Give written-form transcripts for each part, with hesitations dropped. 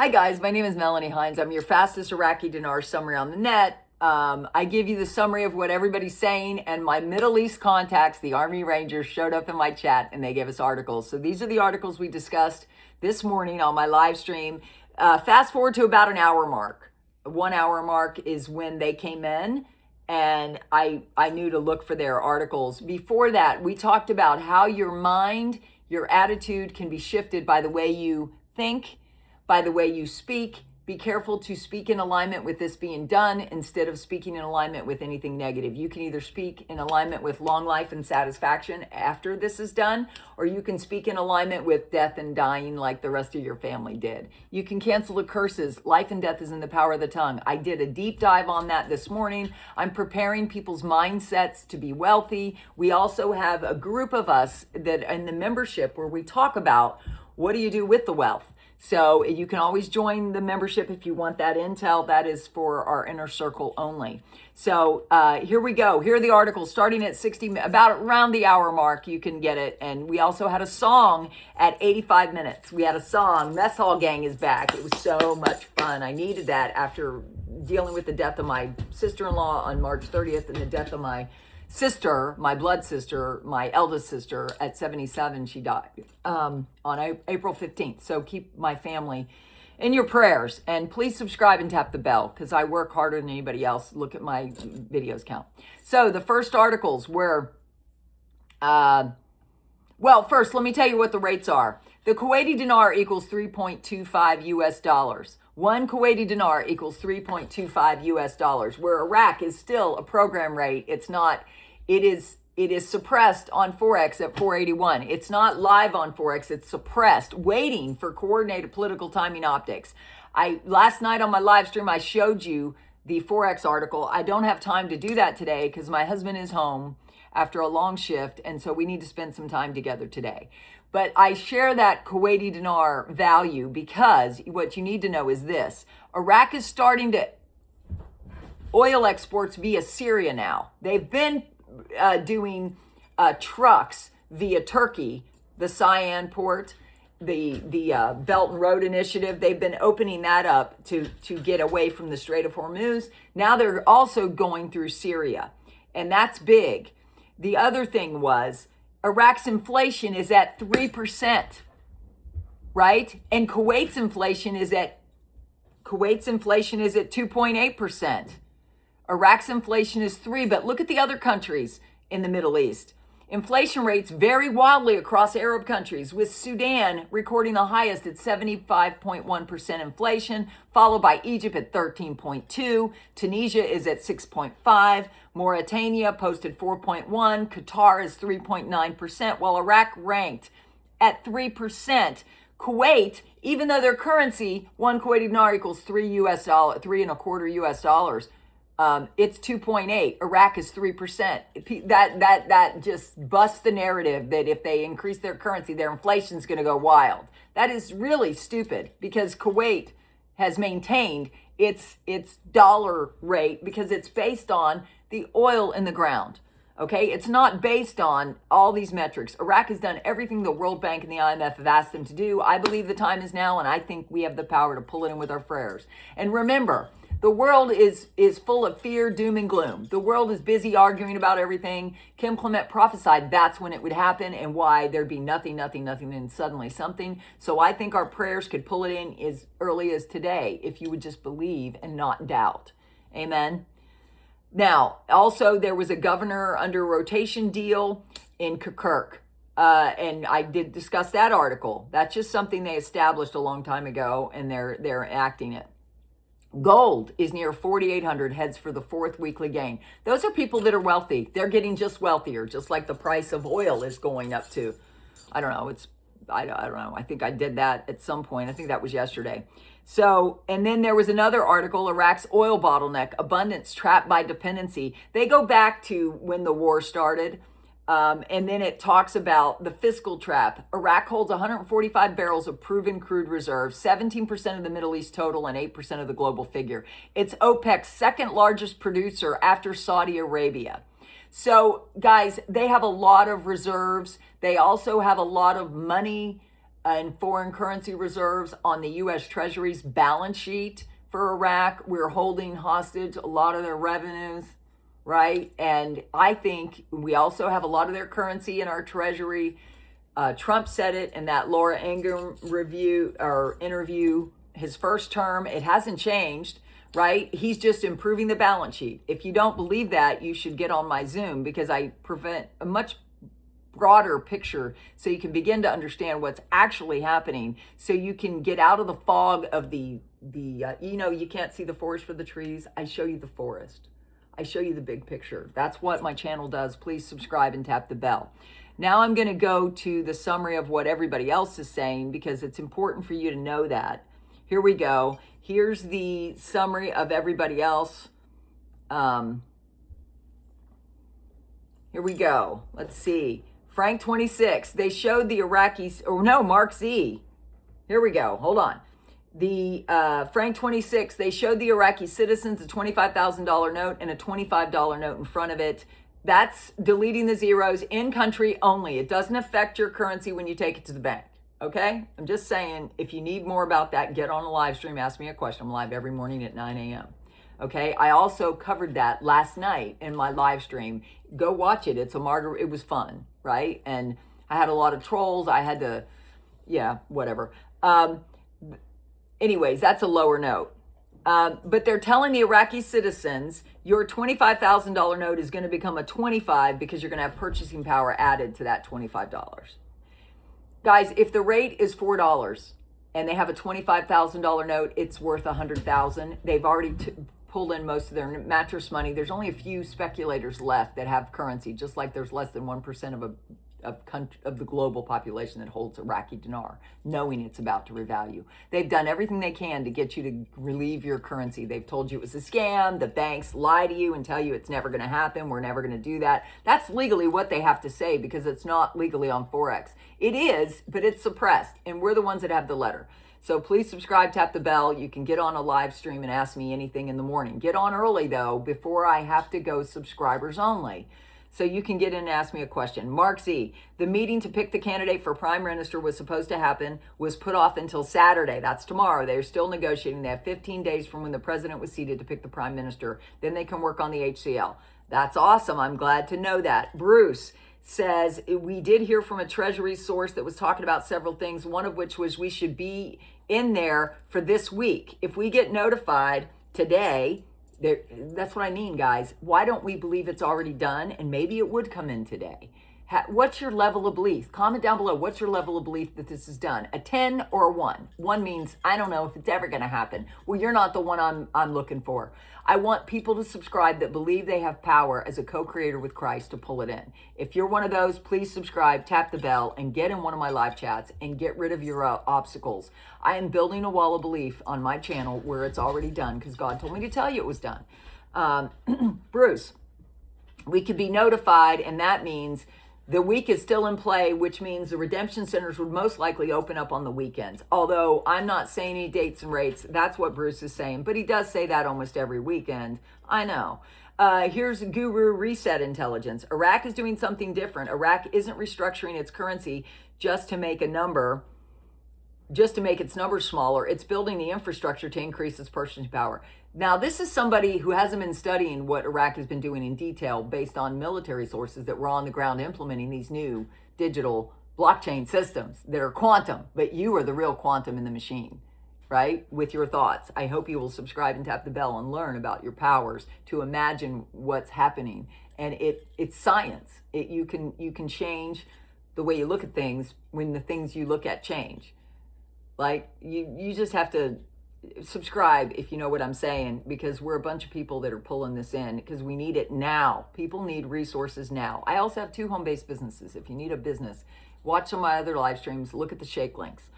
Hi guys, my name is Melanie Hines. I'm your fastest Iraqi dinar summary on the net. I give you the summary of what everybody's saying, and my Middle East contacts, the Army Rangers, showed up in my chat and they gave us articles. So these are the articles we discussed this morning on my live stream. Fast forward to about an hour mark. 1 hour mark is when they came in, and I knew to look for their articles. Before that, we talked about how your mind, your attitude can be shifted by the way you think, by the way you speak. Be careful to speak in alignment with this being done instead of speaking in alignment with anything negative. You can either speak in alignment with long life and satisfaction after this is done, or you can speak in alignment with death and dying like the rest of your family did. You can cancel the curses. Life and death is in the power of the tongue. I did a deep dive on that this morning. I'm preparing people's mindsets to be wealthy. We also have a group of us that in the membership where we talk about what do you do with the wealth. So you can always join the membership if you want that intel. That is for our inner circle only. So here we go. Here are the articles starting at 60, about around the hour mark. You can get it. And we also had a song at 85 minutes. We had a song. Mess Hall Gang is back. It was so much fun. I needed that after dealing with the death of my sister-in-law on March 30th and the death of my sister, my blood sister, my eldest sister at 77. She died on April 15th. So keep my family in your prayers, and please subscribe and tap the bell because I work harder than anybody else. Look at my videos count. So the first articles were, well, first let me tell you what the rates are. The Kuwaiti dinar equals 3.25 US dollars. One Kuwaiti dinar equals 3.25 US dollars, where Iraq is still a program rate. It's not, it is suppressed on Forex at 481. It's not live on Forex, it's suppressed, waiting for coordinated political timing optics. Last night on my live stream, I showed you the Forex article. I don't have time to do that today because my husband is home after a long shift, and so we need to spend some time together today. But I share that Kuwaiti dinar value because what you need to know is this. Iraq is starting to oil exports via Syria now. They've been doing trucks via Turkey, the Cyan port, the Belt and Road Initiative. They've been opening that up to get away from the Strait of Hormuz. Now they're also going through Syria, and that's big. The other thing was Iraq's inflation is at 3%, right? And Kuwait's inflation is at 2.8%. Iraq's inflation is 3%, but look at the other countries in the Middle East. Inflation rates vary wildly across Arab countries, with Sudan recording the highest at 75.1% inflation, followed by Egypt at 13.2%. Tunisia is at 6.5%. Mauritania posted 4.1%. Qatar is 3.9%, while Iraq ranked at 3%. Kuwait, even though their currency, one Kuwaiti dinar equals $3.25 US dollars, it's 2.8. Iraq is 3%. That just busts the narrative that if they increase their currency, their inflation is going to go wild. That is really stupid because Kuwait has maintained its dollar rate because it's based on the oil in the ground. Okay, it's not based on all these metrics. Iraq has done everything the World Bank and the IMF have asked them to do. I believe the time is now, and I think we have the power to pull it in with our prayers. And remember, the world is full of fear, doom, and gloom. The world is busy arguing about everything. Kim Clement prophesied that's when it would happen and why there'd be nothing, and suddenly something. So I think our prayers could pull it in as early as today if you would just believe and not doubt. Amen. Now, also, there was a governor under rotation deal in Kirkuk. And I did discuss that article. That's just something they established a long time ago, and they're acting it. Gold is near 4,800, heads for the fourth weekly gain. Those are people that are wealthy. They're getting just wealthier, just like the price of oil is going up to. I don't know. I don't know. I think I did that at some point. I think that was yesterday. So, and then there was another article, Iraq's oil bottleneck, abundance trapped by dependency. They go back to when the war started. And then it talks about the fiscal trap. Iraq holds 145 barrels of proven crude reserves, 17% of the Middle East total and 8% of the global figure. It's OPEC's second largest producer after Saudi Arabia. So guys, they have a lot of reserves. They also have a lot of money and foreign currency reserves on the U.S. Treasury's balance sheet for Iraq. We're holding hostage a lot of their revenues, right? And I think we also have a lot of their currency in our Treasury. Trump said it in that Laura Ingraham review or interview, his first term. It hasn't changed, right? He's just improving the balance sheet. If you don't believe that, you should get on my Zoom, because I present a much broader picture so you can begin to understand what's actually happening, so you can get out of the fog of the you can't see the forest for the trees. I show you the forest. I show you the big picture. That's what my channel does. Please subscribe and tap the bell. Now I'm going to go to the summary of what everybody else is saying, because it's important for you to know that. Here we go. Here's the summary of everybody else. Here we go. Let's see. Frank 26, they showed the Iraqis, or no, Mark Z. Here we go. Hold on. The Frank 26, they showed the Iraqi citizens a $25,000 note and a $25 note in front of it. That's deleting the zeros, in country only. It doesn't affect your currency when you take it to the bank. Okay? I'm just saying, if you need more about that, get on a live stream, ask me a question. I'm live every morning at 9 a.m. Okay? I also covered that last night in my live stream. Go watch it. It was fun, right? And I had a lot of trolls. I had to, whatever. Anyways, that's a lower note. But they're telling the Iraqi citizens, your $25,000 note is going to become a 25 because you're going to have purchasing power added to that $25. Guys, if the rate is $4 and they have a $25,000 note, it's worth $100,000. They've already pulled in most of their mattress money. There's only a few speculators left that have currency, just like there's less than 1% of the global population that holds Iraqi dinar, knowing it's about to revalue. They've done everything they can to get you to relieve your currency. They've told you it was a scam. The banks lie to you and tell you it's never going to happen. We're never going to do that. That's legally what they have to say, because it's not legally on Forex. It is, but it's suppressed, and we're the ones that have the letter. So please subscribe, tap the bell. You can get on a live stream and ask me anything in the morning. Get on early, though, before I have to go subscribers only. So you can get in and ask me a question. Mark Z, the meeting to pick the candidate for prime minister was supposed to happen, was put off until Saturday. That's tomorrow. They're still negotiating. They have 15 days from when the president was seated to pick the prime minister. Then they can work on the HCL. That's awesome. I'm glad to know that. Bruce says, we did hear from a Treasury source that was talking about several things, one of which was we should be in there for this week. If we get notified today, that's what I mean, guys. Why don't we believe it's already done? And maybe it would come in today. What's your level of belief? Comment down below. What's your level of belief that this is done? A 10 or a 1? 1 means, I don't know if it's ever going to happen. Well, you're not the one I'm looking for. I want people to subscribe that believe they have power as a co-creator with Christ to pull it in. If you're one of those, please subscribe, tap the bell, and get in one of my live chats and get rid of your obstacles. I am building a wall of belief on my channel where it's already done, because God told me to tell you it was done. Bruce, we could be notified, and that means the week is still in play, which means the redemption centers would most likely open up on the weekends. Although I'm not saying any dates and rates. That's what Bruce is saying. But he does say that almost every weekend. I know. Here's Guru Reset Intelligence. Iraq is doing something different. Iraq isn't restructuring its currency just to make its numbers smaller. It's building the infrastructure to increase its purchasing power. Now, this is somebody who hasn't been studying what Iraq has been doing in detail based on military sources that were on the ground implementing these new digital blockchain systems that are quantum, but you are the real quantum in the machine, right? With your thoughts. I hope you will subscribe and tap the bell and learn about your powers to imagine what's happening. And it's science. You can change the way you look at things when the things you look at change. Like, you just have to subscribe if you know what I'm saying, because we're a bunch of people that are pulling this in because we need it now. People need resources now. I also have 2 home-based businesses. If you need a business, watch some of my other live streams, look at the shake links.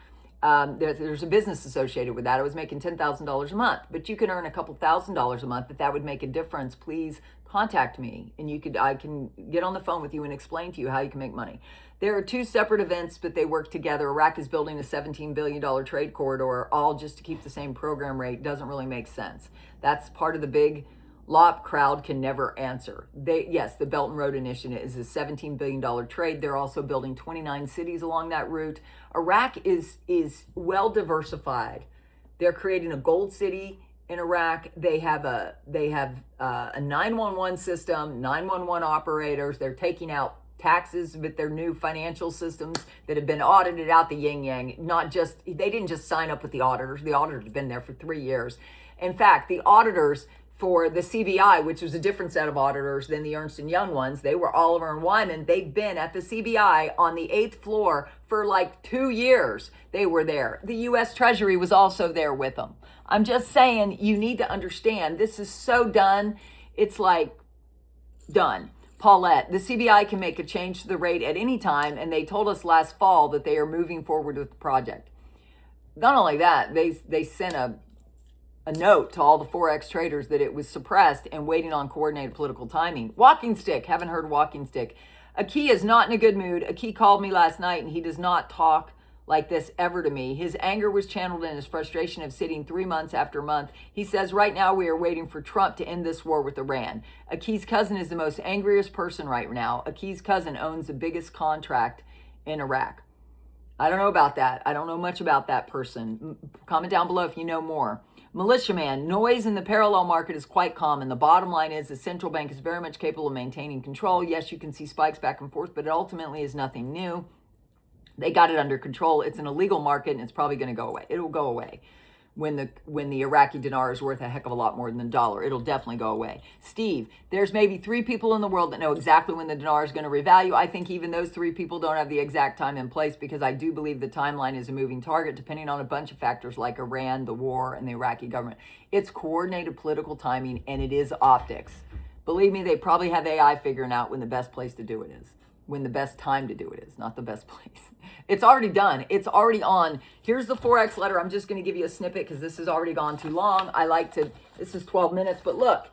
There's a business associated with that. I was making $10,000 a month, but you can earn a couple $1,000s a month. If that would make a difference, please contact me, and I can get on the phone with you and explain to you how you can make money. There are 2 separate events, but they work together. Iraq is building a $17 billion trade corridor, all just to keep the same program rate. Doesn't really make sense. That's part of the big Lop crowd can never answer. Yes, the Belt and Road Initiative is a $17 billion trade. They're also building 29 cities along that route. Iraq is well diversified. They're creating a gold city in Iraq. They have a 911 system, 911 operators. They're taking out taxes with their new financial systems that have been audited out the yin yang. They didn't just sign up with the auditors. The auditors have been there for 3 years. In fact, the auditors for the CBI, which was a different set of auditors than the Ernst & Young ones, they were Oliver and Wyman. They've been at the CBI on the 8th floor for like 2 years. They were there. The U.S. Treasury was also there with them. I'm just saying, you need to understand, this is so done. It's like done. Paulette, the CBI can make a change to the rate at any time, and they told us last fall that they are moving forward with the project. Not only that, they sent a note to all the Forex traders that it was suppressed and waiting on coordinated political timing. Walking stick, haven't heard walking stick. Aki is not in a good mood. Aki called me last night and he does not talk like this ever to me. His anger was channeled in his frustration of sitting 3 months after month. He says, right now we are waiting for Trump to end this war with Iran. Aki's cousin is the most angriest person right now. Aki's cousin owns the biggest contract in Iraq. I don't know about that. I don't know much about that person. Comment down below if you know more. Militiaman, noise in the parallel market is quite common. The bottom line is the central bank is very much capable of maintaining control. Yes, you can see spikes back and forth, but it ultimately is nothing new. They got it under control. It's an illegal market and it's probably going to go away. It'll go away when the Iraqi dinar is worth a heck of a lot more than the dollar. It'll definitely go away. Steve, there's maybe 3 people in the world that know exactly when the dinar is going to revalue. I think even those 3 people don't have the exact time in place because I do believe the timeline is a moving target depending on a bunch of factors like Iran, the war, and the Iraqi government. It's coordinated political timing and it is optics. Believe me, they probably have AI figuring out when the best place to do it is. When the best time to do it is, not the best place. It's already done. It's already on. Here's the Forex letter. I'm just going to give you a snippet because this has already gone too long. This is 12 minutes, but look,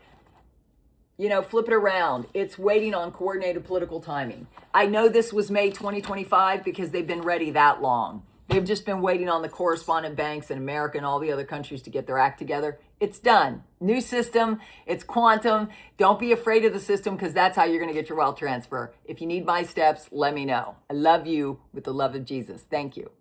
flip it around. It's waiting on coordinated political timing. I know this was May 2025 because they've been ready that long. They've just been waiting on the correspondent banks in America and all the other countries to get their act together. It's done. New system. It's quantum. Don't be afraid of the system because that's how you're going to get your wealth transfer. If you need my steps, let me know. I love you with the love of Jesus. Thank you.